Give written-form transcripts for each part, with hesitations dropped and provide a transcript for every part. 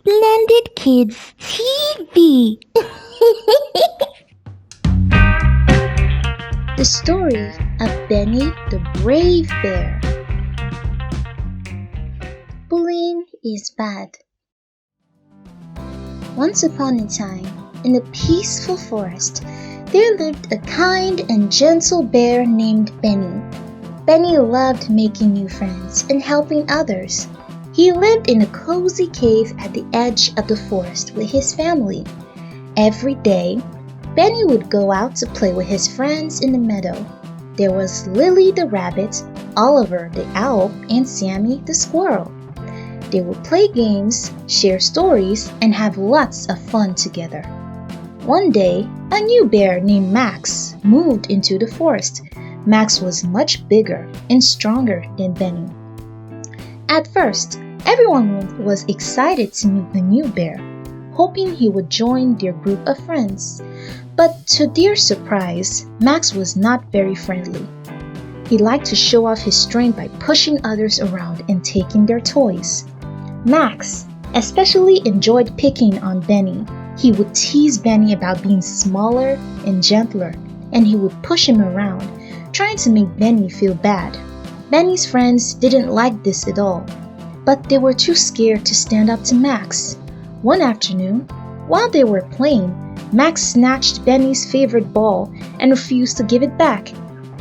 Splendid Kids TV. The story of Benny the Brave Bear. Bullying is bad. Once upon a time, in a peaceful forest, there lived a kind and gentle bear named Benny. Benny loved making new friends and helping others. He lived in a cozy cave at the edge of the forest with his family. Every day, Benny would go out to play with his friends in the meadow. There was Lily the rabbit, Oliver the owl, and Sammy the squirrel. They would play games, share stories, and have lots of fun together. One day, a new bear named Max moved into the forest. Max was much bigger and stronger than Benny. At first, everyone was excited to meet the new bear, hoping he would join their group of friends. But to their surprise, Max was not very friendly. He liked to show off his strength by pushing others around and taking their toys. Max especially enjoyed picking on Benny. He would tease Benny about being smaller and gentler, and he would push him around, trying to make Benny feel bad. Benny's friends didn't like this at all, but they were too scared to stand up to Max. One afternoon, while they were playing, Max snatched Benny's favorite ball and refused to give it back.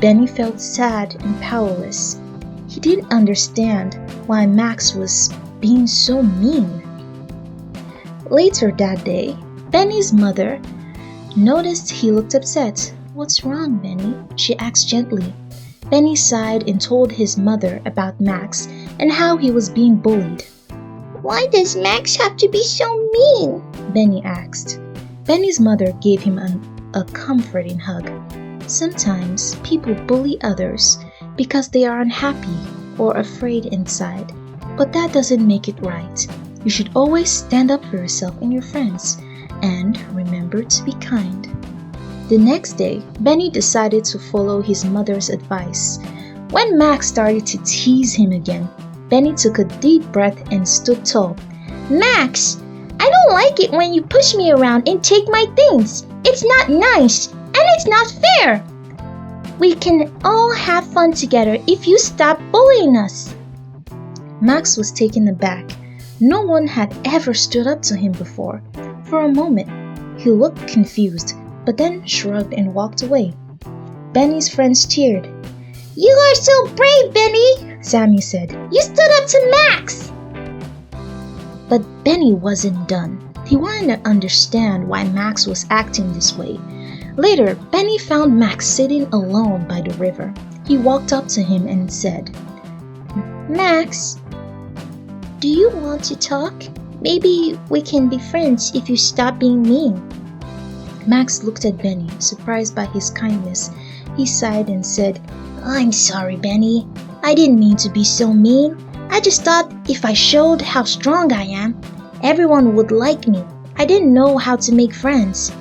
Benny felt sad and powerless. He didn't understand why Max was being so mean. Later that day, Benny's mother noticed he looked upset. "What's wrong, Benny?" she asked gently. Benny sighed and told his mother about Max and how he was being bullied. Why does Max have to be so mean? Benny asked. Benny's mother gave him a comforting hug. Sometimes people bully others because they are unhappy or afraid inside, but that doesn't make it right. You should always stand up for yourself and your friends, and remember to be kind. The next day, Benny decided to follow his mother's advice. When Max started to tease him again, Benny took a deep breath and stood tall. Max, I don't like it when you push me around and take my things. It's not nice, and it's not fair. We can all have fun together if you stop bullying us. Max was taken aback. No one had ever stood up to him before. For a moment, he looked confused, but then shrugged and walked away. Benny's friends cheered. You are so brave, Benny, Sammy said. You stood up to Max. But Benny wasn't done. He wanted to understand why Max was acting this way. Later, Benny found Max sitting alone by the river. He walked up to him and said, Max, do you want to talk? Maybe we can be friends if you stop being mean. Max looked at Benny, surprised by his kindness. He sighed and said, I'm sorry, Benny. I didn't mean to be so mean. I just thought if I showed how strong I am, everyone would like me. I didn't know how to make friends.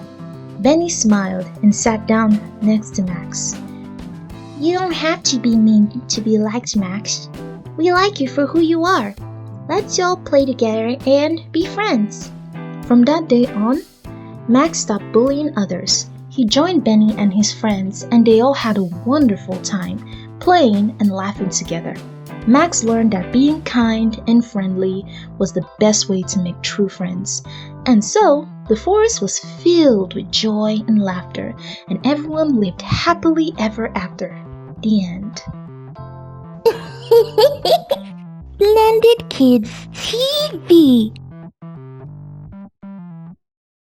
Benny smiled and sat down next to Max. You don't have to be mean to be liked, Max. We like you for who you are. Let's all play together and be friends. From that day on, Max stopped bullying others. He joined Benny and his friends, and they all had a wonderful time, playing and laughing together. Max learned that being kind and friendly was the best way to make true friends. And so, the forest was filled with joy and laughter, and everyone lived happily ever after. The end. Splendid Kids TV.